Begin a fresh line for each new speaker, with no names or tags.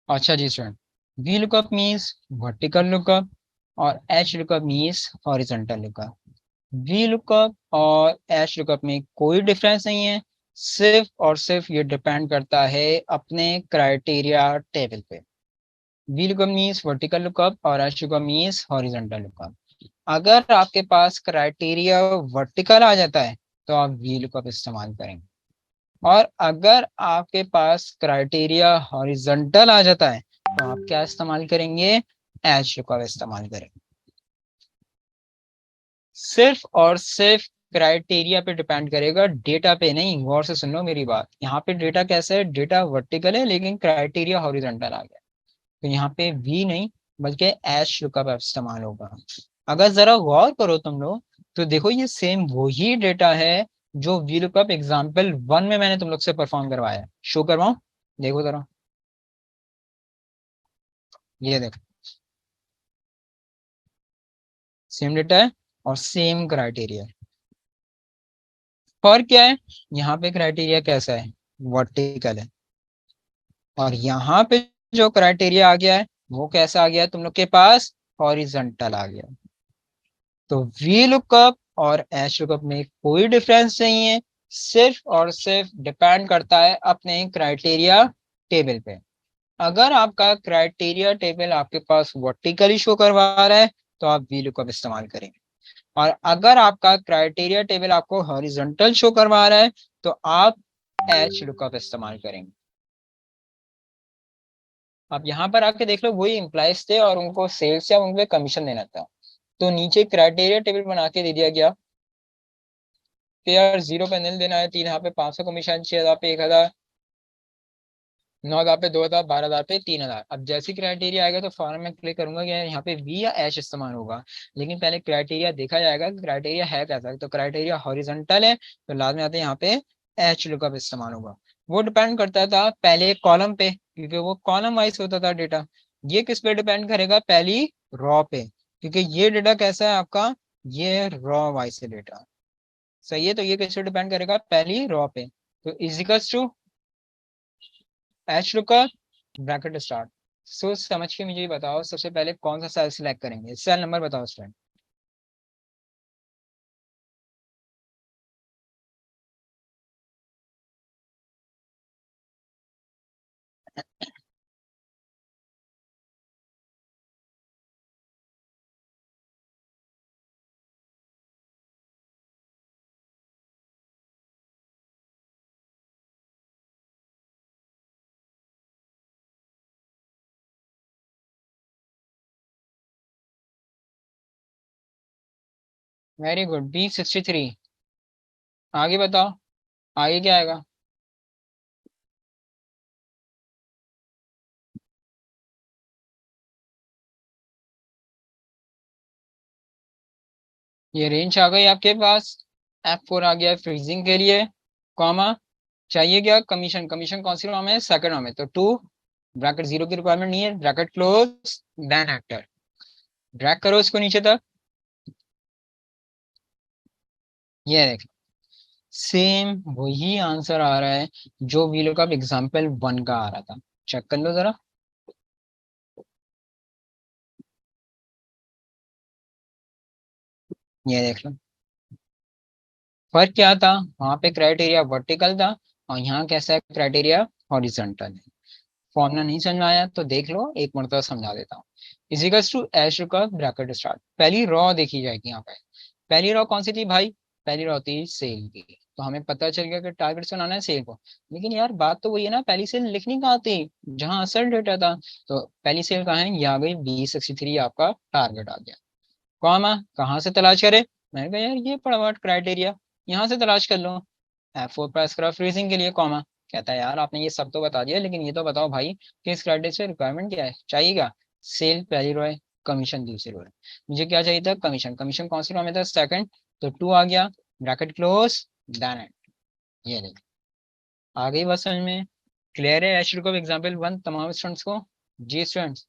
अच्छा जी student, V lookup means vertical lookup और H lookup means horizontal lookup. V lookup और H lookup में कोई डिफरेंस नहीं है, सिर्फ और सिर्फ ये डिपेंड करता है अपने क्राइटेरिया टेबल पे। V lookup means vertical lookup और H lookup means horizontal lookup. अगर आपके पास क्राइटेरिया वर्टिकल आ जाता है तो आप वी लुकअप इस्तेमाल करेंगे, और अगर आपके पास क्राइटेरिया हॉरिजॉन्टल आ जाता है तो आप क्या इस्तेमाल करेंगे? एच लुकअप इस्तेमाल करेंगे। सिर्फ और सिर्फ क्राइटेरिया पे डिपेंड करेगा, डेटा पे नहीं। गौर से सुन लो मेरी बात, यहाँ पे डेटा कैसा है? डेटा वर्टिकल है लेकिन क्राइटेरिया हॉरिजॉन्टल आ गया, तो यहाँ पे वी नहीं बल्कि एच लुकअप इस्तेमाल होगा। अगर जरा गौर करो तुम लोग तो देखो ये सेम वही डेटा है जो वी लुकअप एग्जाम्पल 1 में मैंने तुम लोग से परफॉर्म करवाया है। शो करवाऊं? देखो जरा, ये देखो सेम डेटा है और सेम क्राइटेरिया है। फर्क क्या है? यहाँ पे क्राइटेरिया कैसा है? वर्टिकल है, और यहाँ पे जो क्राइटेरिया आ गया है वो कैसा आ गया है तुम लोग के पास? हॉरिजॉन्टल आ गया। तो वी लुकअप और एच लुकअप में कोई डिफरेंस नहीं है, सिर्फ और सिर्फ डिपेंड करता है अपने क्राइटेरिया टेबल पे। अगर आपका क्राइटेरिया टेबल आपके पास वर्टिकली शो करवा रहा है तो आप वी लुकअप इस्तेमाल करेंगे, और अगर आपका क्राइटेरिया टेबल आपको हॉरिजॉन्टल शो करवा रहा है तो आप एच लुकअप इस्तेमाल करेंगे। आप यहाँ पर आके देख लो, वही एम्प्लॉयज थे और उनको सेल्स या उनको कमीशन देना था, तो नीचे क्राइटेरिया टेबल बना के दे दिया गया कि यार 0 पे नील देना है, 3,000 पे 500 कमीशन, 6,000 पे 1,000, 9,000 पे 2,000, 12,000 पे 3,000। अब जैसे क्राइटेरिया आएगा तो फॉर्म में क्लिक करूंगा कि यहाँ पे वी या एच इस्तेमाल होगा, लेकिन पहले क्राइटेरिया देखा जाएगा कि क्राइटेरिया है कैसा। तो क्राइटेरिया हॉरिजॉन्टल है तो लास्ट में आते हैं यहाँ पे एच लुकअप इस्तेमाल होगा। वो डिपेंड करता था पहले कॉलम पे, क्योंकि वो कॉलम वाइज होता था डेटा। ये किस पे डिपेंड करेगा? पहली रॉ पे, क्योंकि ये डेटा कैसा है आपका? ये रॉ वाइज से डेटा सही है, तो ये किस पे डिपेंड करेगा? पहली रॉ पे। तो equals to H lookup bracket start. सोच समझ के मुझे ये बताओ, सबसे पहले कौन सा सेल सिलेक्ट करेंगे? सेल नंबर बताओ स्टूडेंट। Very good, B63। आगे बताओ, आगे क्या आएगा? ये रेंज आ गई आपके पास। F4 आ गया फ्रीजिंग के लिए, कॉमा चाहिए क्या? कमीशन। कमीशन कौन सी रॉ में है? सेकंड रॉ में, तो टू ब्रैकेट 0 की रिक्वायरमेंट नहीं है, bracket close then actor. Drag करो इसको नीचे तक, ये देख सेम वही आंसर आ रहा है जो वी लुकअप एग्जाम्पल 1 का आ रहा था। चेक कर लो जरा, ये देख लो। फर्क क्या था? वहां पे क्राइटेरिया वर्टिकल था और यहाँ कैसा है? क्राइटेरिया हॉरिजॉन्टल है। फॉर्मूला नहीं समझ में आया तो देख लो, एक मरतबा समझा देता हूँ। इजिकल्स टू एच का ब्रैकेट स्टार्ट, पहली रॉ देखी जाएगी यहाँ पे। पहली रॉ कौन सी थी भाई? पहली रॉ थी सेल की, तो हमें पता चल गया कि टारगेट से बनाना है सेल को। लेकिन यार बात तो वही है ना, पहली सेल लिखनी कहाँ थी? जहां असल डेटा था। तो पहली सेल कहाँ है? यहाँ गई B63, आपका टारगेट आ गया। कॉमा कहाँ से तलाश करे? मैंने कहा यार ये पड़ा हुआ क्राइटेरिया, यहाँ से तलाश कर लो। F4 प्रेस करा फ्रीजिंग के लिए, कॉमा। कहता है यार आपने ये सब तो बता दिया, लेकिन ये तो बताओ भाई कि इस क्राइटेरिया से रिक्वायरमेंट क्या है, चाहिएगा? सेल पहली रो है, कमीशन दूसरी रो है। मुझे क्या चाहिए था? कमीशन। कमीशन कौन सी रो में था? सेकंड, तो टू आ गया, ब्रैकेट क्लोज देन एंड। ये देख, आ गई बस समझ में? क्लियर है एच को एग्जाम्पल 1 तमाम स्टूडेंट्स को? जी स्टूडेंट्स,